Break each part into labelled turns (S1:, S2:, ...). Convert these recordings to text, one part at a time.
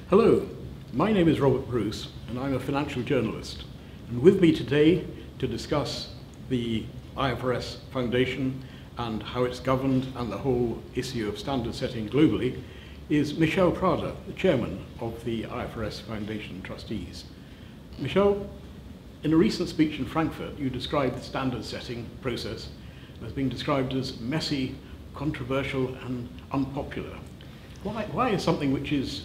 S1: Hello, my name is Robert Bruce and I'm a financial journalist. And with me today to discuss the IFRS Foundation and how it's governed and the whole issue of standard setting globally is Michel Prada, the chairman of the IFRS Foundation Trustees. Michel, in a recent speech in Frankfurt, you described the standard setting process as being described as messy, controversial and unpopular. Why is something which is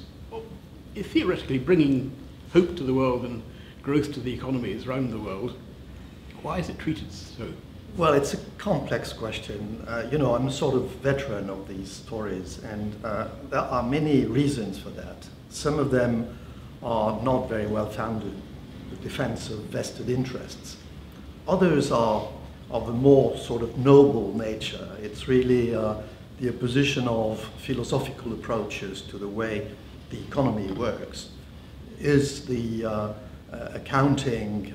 S1: theoretically bringing hope to the world and growth to the economies around the world, why is it treated so?
S2: Well, it's a complex question. I'm a sort of veteran of these stories, and there are many reasons for that. Some of them are not very well founded, the defense of vested interests. Others are of a more sort of noble nature. It's really the opposition of philosophical approaches to the way the economy works. Is the accounting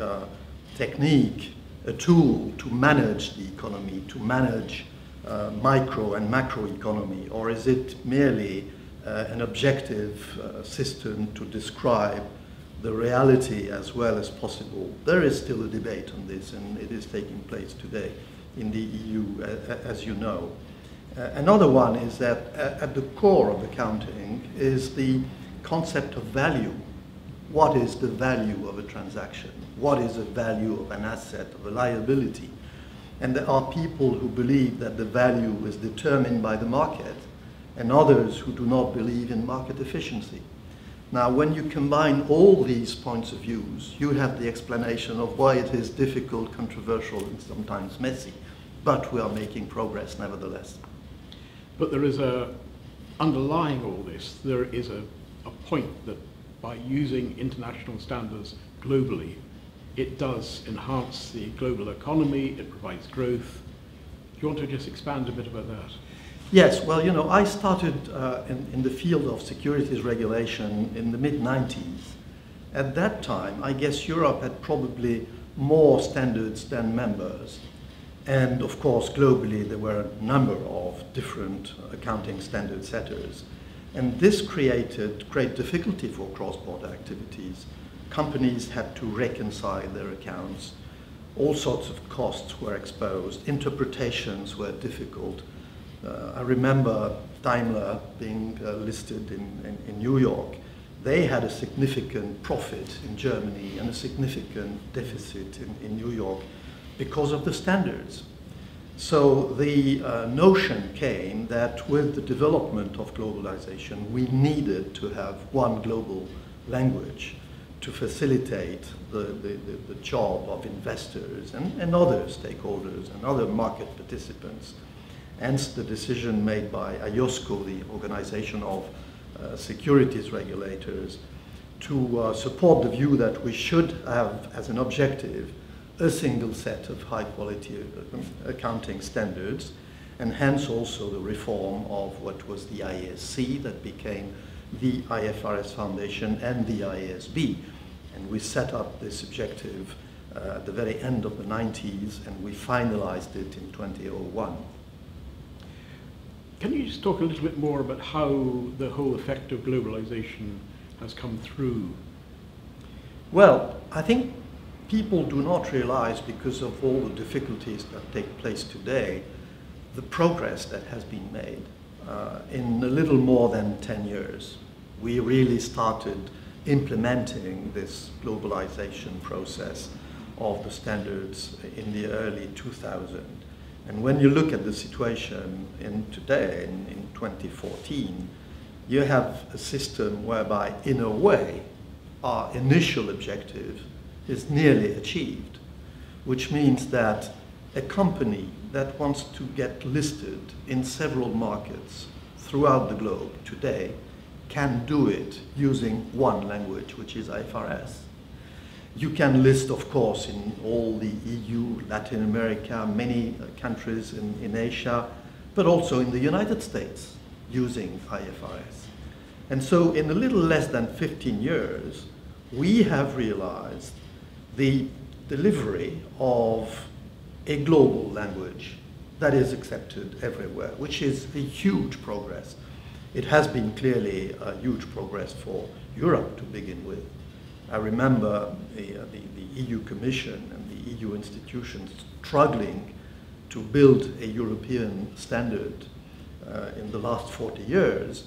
S2: technique a tool to manage the economy, to manage micro and macro economy, or is it merely an objective system to describe the reality as well as possible? There is still a debate on this, and it is taking place today in the EU, as you know. Another one is that at the core of accounting is the concept of value. What is the value of a transaction? What is the value of an asset, of a liability? And there are people who believe that the value is determined by the market, and others who do not believe in market efficiency. Now, when you combine all these points of views, you have the explanation of why it is difficult, controversial, and sometimes messy. But we are making progress nevertheless.
S1: But there is underlying all this, there is a point that by using international standards globally, it does enhance the global economy, it provides growth. Do you want to just expand a bit about that?
S2: Yes, well, I started in the field of securities regulation in the mid-90s. At that time, I guess Europe had probably more standards than members. And of course, globally, there were a number of different accounting standard setters. And this created great difficulty for cross-border activities. Companies had to reconcile their accounts. All sorts of costs were exposed. Interpretations were difficult. I remember Daimler being listed in New York. They had a significant profit in Germany and a significant deficit in New York because of the standards. So the notion came that with the development of globalization, we needed to have one global language to facilitate the job of investors and other stakeholders and other market participants. Hence the decision made by IOSCO, the Organization of Securities Regulators, to support the view that we should have as an objective a single set of high-quality accounting standards, and hence also the reform of what was the IASC that became the IFRS Foundation and the IASB. And we set up this objective at the very end of the 90s, and we finalized it in 2001.
S1: Can you just talk a little bit more about how the whole effect of globalization has come through?
S2: Well, I think people do not realize, because of all the difficulties that take place today, the progress that has been made. In a little more than 10 years, we really started implementing this globalization process of the standards in the early 2000s. And when you look at the situation today, in 2014, you have a system whereby, in a way, our initial objective is nearly achieved, which means that a company that wants to get listed in several markets throughout the globe today can do it using one language, which is IFRS. You can list, of course, in all the EU, Latin America, many countries in Asia, but also in the United States using IFRS. And so in a little less than 15 years, we have realized the delivery of a global language that is accepted everywhere, which is a huge progress. it has been clearly a huge progress for Europe to begin with. I remember the EU Commission and the EU institutions struggling to build a European standard in the last 40 years,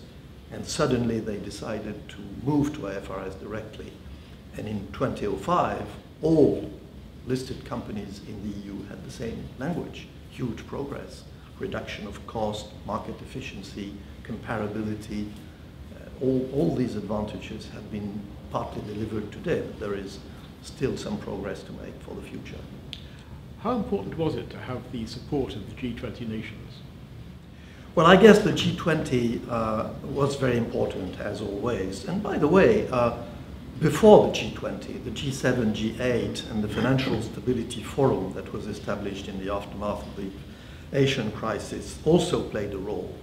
S2: and suddenly they decided to move to IFRS directly. And in 2005, all listed companies in the EU had the same language. Huge progress, reduction of cost, market efficiency, comparability. All these advantages have been partly delivered today, but there is still some progress to make for the future.
S1: How important was it to have the support of the G20 nations?
S2: Well, I guess the G20 was very important, as always. And by the way, before the G20, the G7, G8, and the Financial Stability Forum that was established in the aftermath of the Asian crisis also played a role.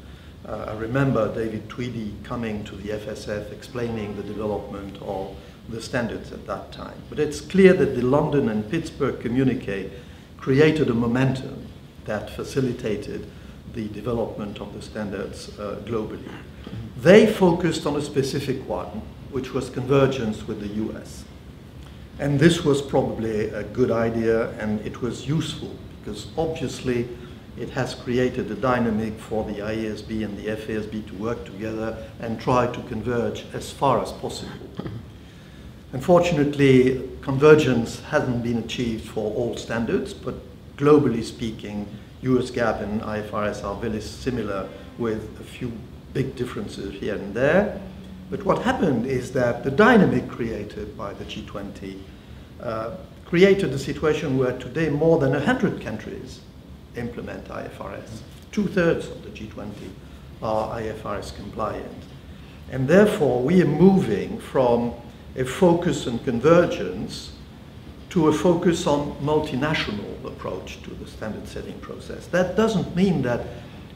S2: I remember David Tweedy coming to the FSF explaining the development of the standards at that time. But it's clear that the London and Pittsburgh communiqué created a momentum that facilitated the development of the standards globally. They focused on a specific one, which was convergence with the US. And this was probably a good idea, and it was useful because obviously it has created a dynamic for the IASB and the FASB to work together and try to converge as far as possible. Unfortunately, convergence hasn't been achieved for all standards, but globally speaking, US GAAP and IFRS are very similar with a few big differences here and there. But what happened is that the dynamic created by the G20 created a situation where today more than 100 countries implement IFRS. 2/3 of the G20 are IFRS compliant. And therefore, we are moving from a focus on convergence to a focus on multinational approach to the standard setting process. That doesn't mean that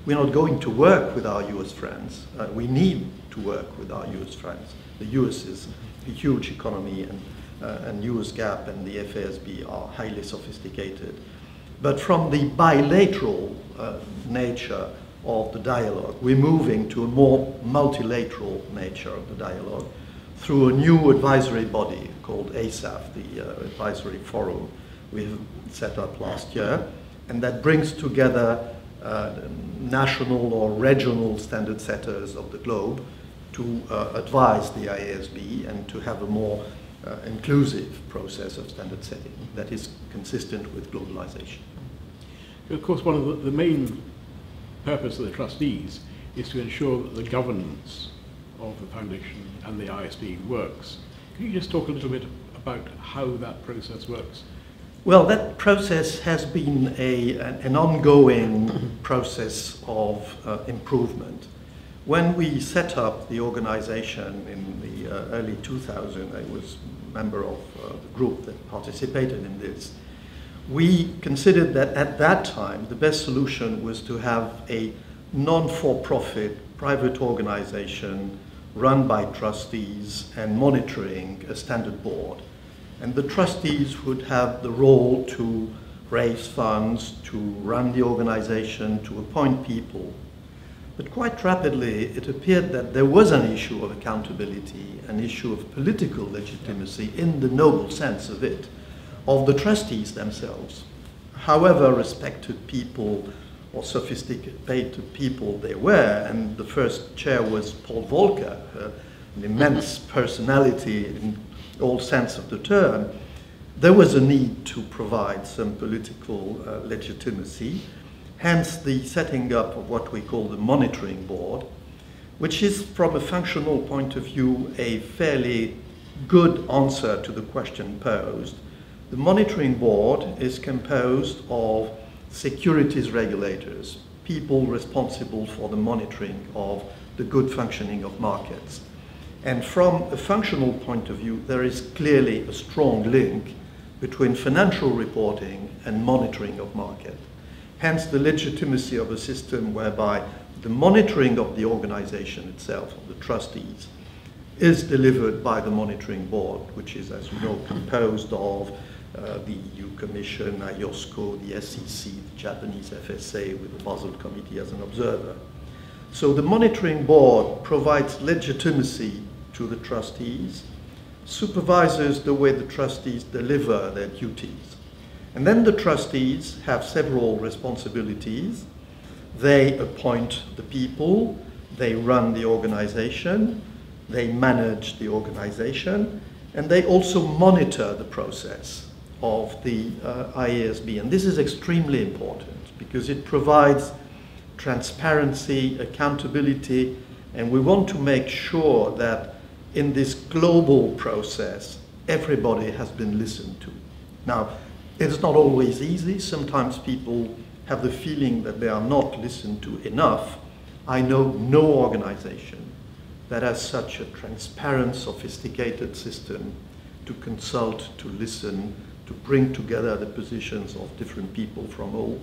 S2: we're not going to work with our US friends. We need to work with our US friends. The US is a huge economy, and US GAAP and the FASB are highly sophisticated. But from the bilateral nature of the dialogue, we're moving to a more multilateral nature of the dialogue through a new advisory body called ASAF, the Advisory Forum we have set up last year, and that brings together national or regional standard setters of the globe to advise the IASB and to have a more inclusive process of standard setting that is consistent with globalization.
S1: Of course, one of the main purpose of the trustees is to ensure that the governance of the foundation and the IASB works. Can you just talk a little bit about how that process works?
S2: Well, that process has been an ongoing process of improvement. When we set up the organization in the early 2000s, I was a member of the group that participated in this. We considered that at that time, the best solution was to have a non-for-profit private organization run by trustees and monitoring a standard board. And the trustees would have the role to raise funds, to run the organization, to appoint people. But quite rapidly, it appeared that there was an issue of accountability, an issue of political legitimacy in the noble sense of it, of the trustees themselves. However respected people or sophisticated people they were, and the first chair was Paul Volcker, an immense personality in all sense of the term, there was a need to provide some political legitimacy, hence the setting up of what we call the monitoring board, which is from a functional point of view a fairly good answer to the question posed. The monitoring board is composed of securities regulators, people responsible for the monitoring of the good functioning of markets. And from a functional point of view, there is clearly a strong link between financial reporting and monitoring of market. Hence the legitimacy of a system whereby the monitoring of the organization itself, of the trustees, is delivered by the monitoring board, which is, as you know, composed of the EU Commission, IOSCO, the SEC, the Japanese FSA, with the Basel Committee as an observer. So the monitoring board provides legitimacy to the trustees, supervises the way the trustees deliver their duties. And then the trustees have several responsibilities. They appoint the people, they run the organization, they manage the organization, and they also monitor the process of the IASB. And this is extremely important because it provides transparency, accountability, and we want to make sure that in this global process, everybody has been listened to. Now, it's not always easy. Sometimes people have the feeling that they are not listened to enough. I know no organization that has such a transparent, sophisticated system to consult, to listen, to bring together the positions of different people from all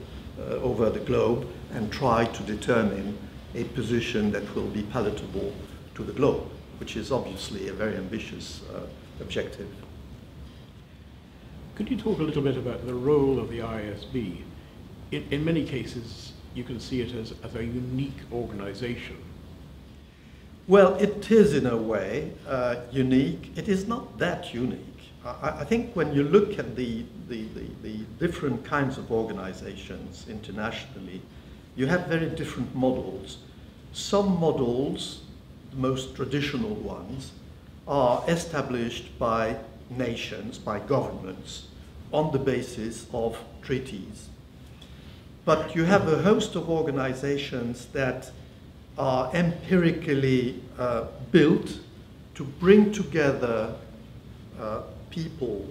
S2: over the globe and try to determine a position that will be palatable to the globe, which is obviously a very ambitious objective.
S1: Could you talk a little bit about the role of the IASB? In many cases, you can see it as a unique organization.
S2: Well, it is in a way unique. It is not that unique. I think when you look at the different kinds of organizations internationally, you have very different models. Some models, the most traditional ones, are established by nations, by governments, on the basis of treaties. But you have a host of organizations that are empirically built to bring together people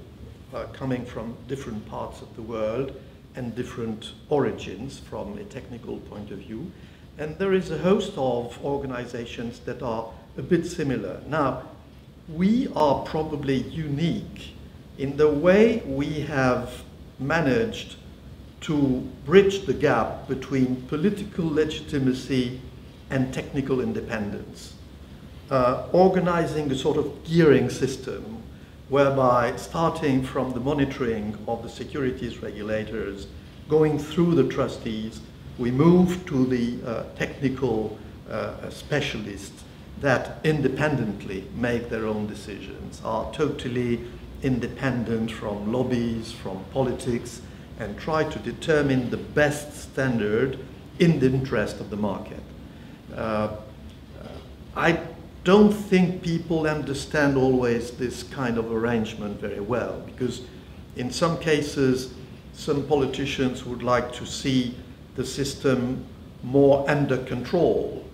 S2: coming from different parts of the world and different origins from a technical point of view. And there is a host of organizations that are a bit similar. Now, we are probably unique in the way we have managed to bridge the gap between political legitimacy and technical independence, organizing a sort of gearing system whereby starting from the monitoring of the securities regulators, going through the trustees, we move to the technical specialists that independently make their own decisions, are totally independent from lobbies, from politics, and try to determine the best standard in the interest of the market. I don't think people understand always this kind of arrangement very well, because in some cases, some politicians would like to see the system more under control.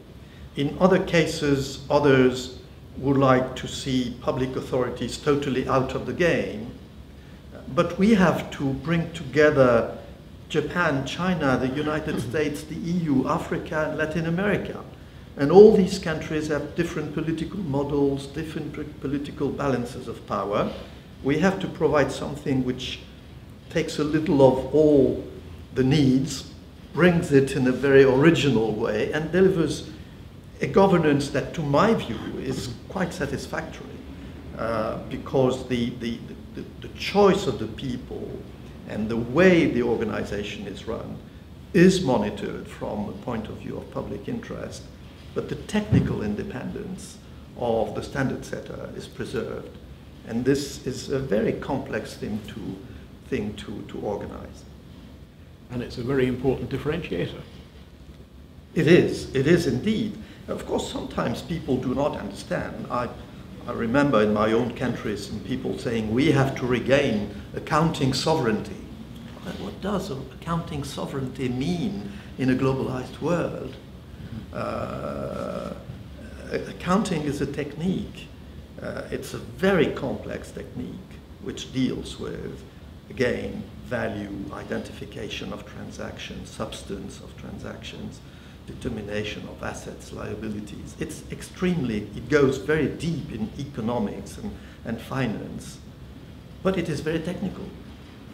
S2: In other cases, others would like to see public authorities totally out of the game. But we have to bring together Japan, China, the United States, the EU, Africa, and Latin America. And all these countries have different political models, different political balances of power. We have to provide something which takes a little of all the needs, brings it in a very original way, and delivers a governance that, to my view, is quite satisfactory, because the choice of the people and the way the organization is run is monitored from the point of view of public interest, but the technical independence of the standard setter is preserved. And this is a very complex thing to organize.
S1: And it's a very important differentiator.
S2: It is indeed. Of course, sometimes people do not understand. I remember in my own country some people saying we have to regain accounting sovereignty. But what does accounting sovereignty mean in a globalized world? Accounting is a technique. It's a very complex technique which deals with, again, value, identification of transactions, substance of transactions, determination of assets, liabilities. It goes very deep in economics and finance, but it is very technical.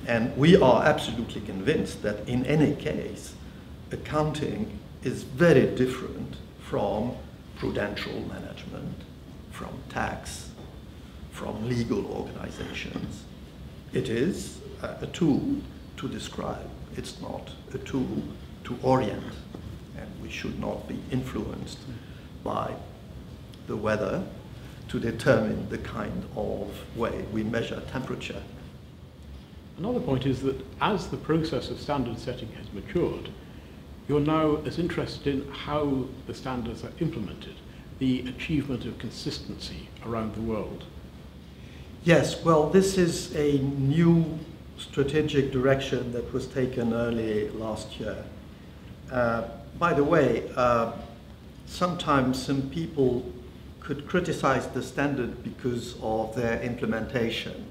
S2: And we are absolutely convinced that in any case, accounting is very different from prudential management, from tax, from legal organizations. It is a tool to describe. It's not a tool to orient. And we We should not be influenced by the weather to determine the kind of way we measure temperature.
S1: Another point is that as the process of standard setting has matured, you're now as interested in how the standards are implemented, the achievement of consistency around the world.
S2: Yes, well, this is a new strategic direction that was taken early last year. By the way, sometimes some people could criticize the standard because of their implementation.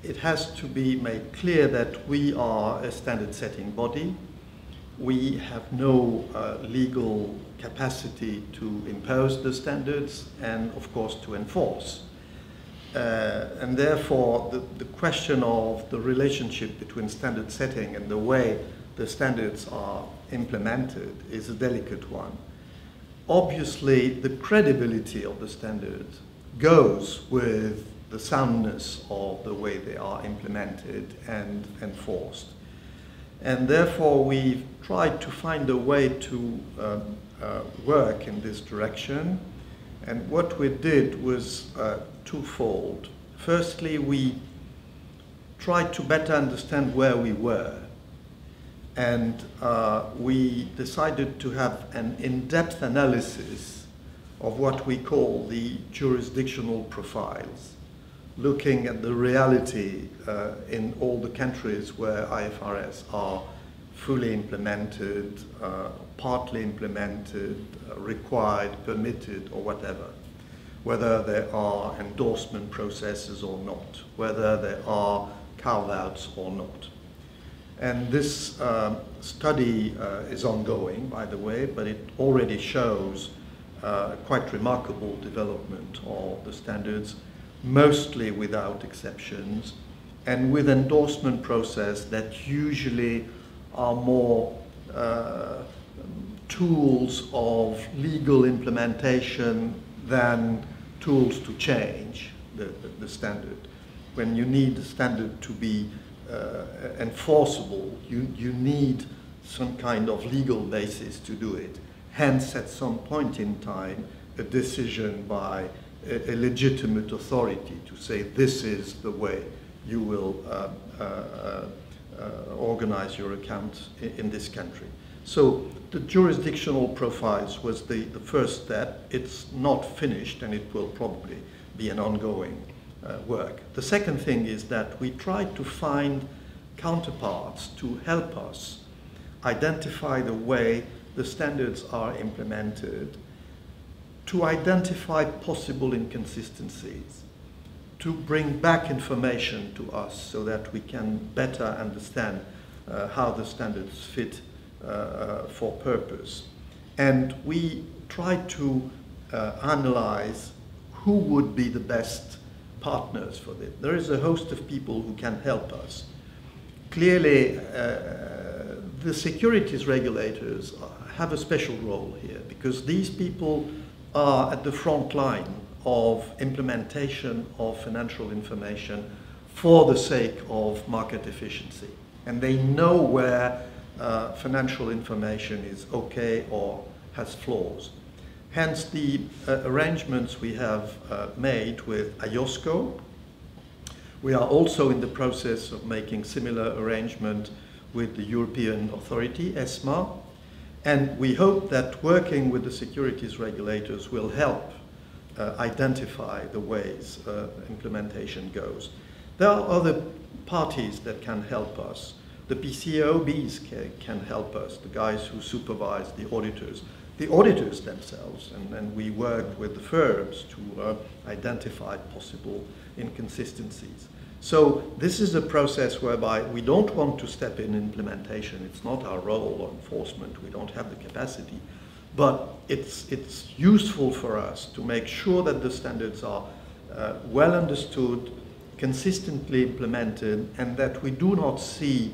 S2: It has to be made clear that we are a standard setting body. We have no legal capacity to impose the standards and, of course, to enforce. And therefore, the question of the relationship between standard setting and the way the standards are implemented is a delicate one. Obviously, the credibility of the standards goes with the soundness of the way they are implemented and enforced. And therefore, we've tried to find a way to work in this direction. And what we did was twofold. Firstly, we tried to better understand where we were. And we decided to have an in-depth analysis of what we call the jurisdictional profiles, looking at the reality in all the countries where IFRS are fully implemented, partly implemented, required, permitted, or whatever, whether there are endorsement processes or not, whether there are carve-outs or not. And this study is ongoing, by the way, but it already shows quite remarkable development of the standards, mostly without exceptions, and with endorsement process that usually are more tools of legal implementation than tools to change the standard. When you need the standard to be enforceable, you need some kind of legal basis to do it. Hence, at some point in time, a decision by a legitimate authority to say this is the way you will organize your accounts in this country. So the jurisdictional profiles was the first step. It's not finished, and it will probably be an ongoing work. The second thing is that we tried to find counterparts to help us identify the way the standards are implemented, to identify possible inconsistencies, to bring back information to us so that we can better understand how the standards fit for purpose. And we tried to analyze who would be the best partners for this. There is a host of people who can help us. Clearly, the securities regulators have a special role here because these people are at the front line of implementation of financial information for the sake of market efficiency. And they know where financial information is okay or has flaws. Hence the arrangements we have made with IOSCO. We are also in the process of making similar arrangement with the European Authority, ESMA, and we hope that working with the securities regulators will help identify the ways implementation goes. There are other parties that can help us. The PCAOBs can help us, the guys who supervise the auditors themselves, and we work with the firms to identify possible inconsistencies. So this is a process whereby we don't want to step in implementation. It's not our role or enforcement. We don't have the capacity. But it's useful for us to make sure that the standards are well understood, consistently implemented, and that we do not see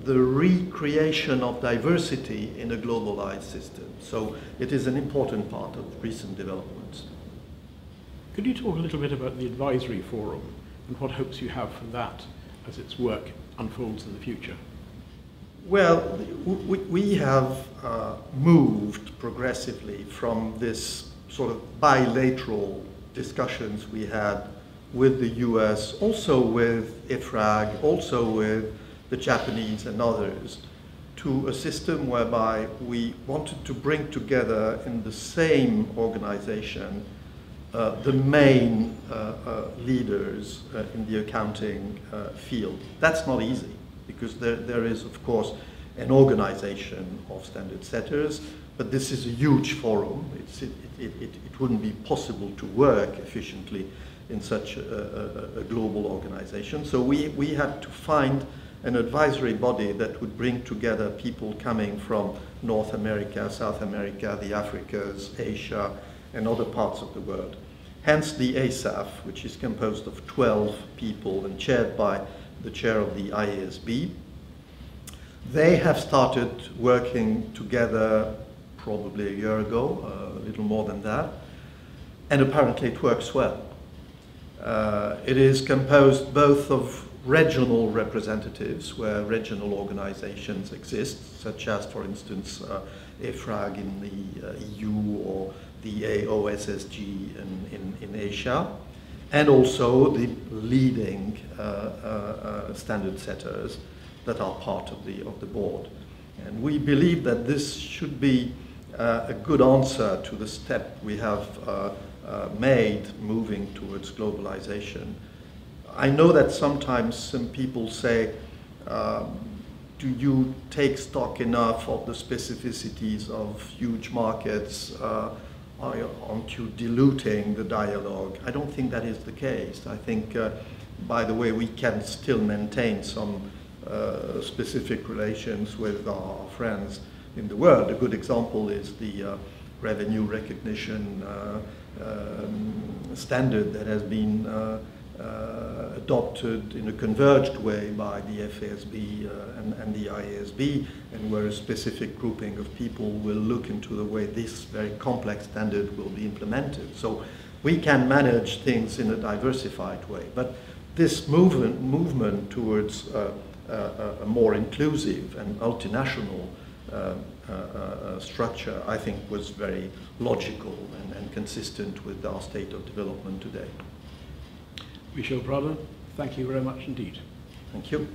S2: the recreation of diversity in a globalized system. So it is an important part of recent developments.
S1: Could you talk a little bit about the advisory forum and what hopes you have from that as its work unfolds in the future?
S2: Well, we have moved progressively from this sort of bilateral discussions we had with the US, also with IFRAG, also with the Japanese and others, to a system whereby we wanted to bring together in the same organization the main leaders in the accounting field. That's not easy, because there is, of course, an organization of standard setters, but this is a huge forum. It wouldn't be possible to work efficiently in such a global organization. So we had to find an advisory body that would bring together people coming from North America, South America, the Africas, Asia, and other parts of the world. Hence the ASAF, which is composed of 12 people and chaired by the chair of the IASB. They have started working together probably a year ago, a little more than that, and apparently it works well. It is composed both of regional representatives, where regional organizations exist, such as, for instance, IFRAG in the EU or the AOSSG in Asia, and also the leading standard setters that are part of the board. And we believe that this should be a good answer to the step we have made moving towards globalization. I know that sometimes some people say, do you take stock enough of the specificities of huge markets? Aren't you diluting the dialogue? I don't think that is the case. I think, by the way, we can still maintain some specific relations with our friends in the world. A good example is the revenue recognition standard that has been adopted in a converged way by the FASB and the IASB, and where a specific grouping of people will look into the way this very complex standard will be implemented. So we can manage things in a diversified way. But this movement towards a more inclusive and multinational structure, I think, was very logical and consistent with our state of development today.
S1: Michel Prada, thank you very much indeed.
S2: Thank you.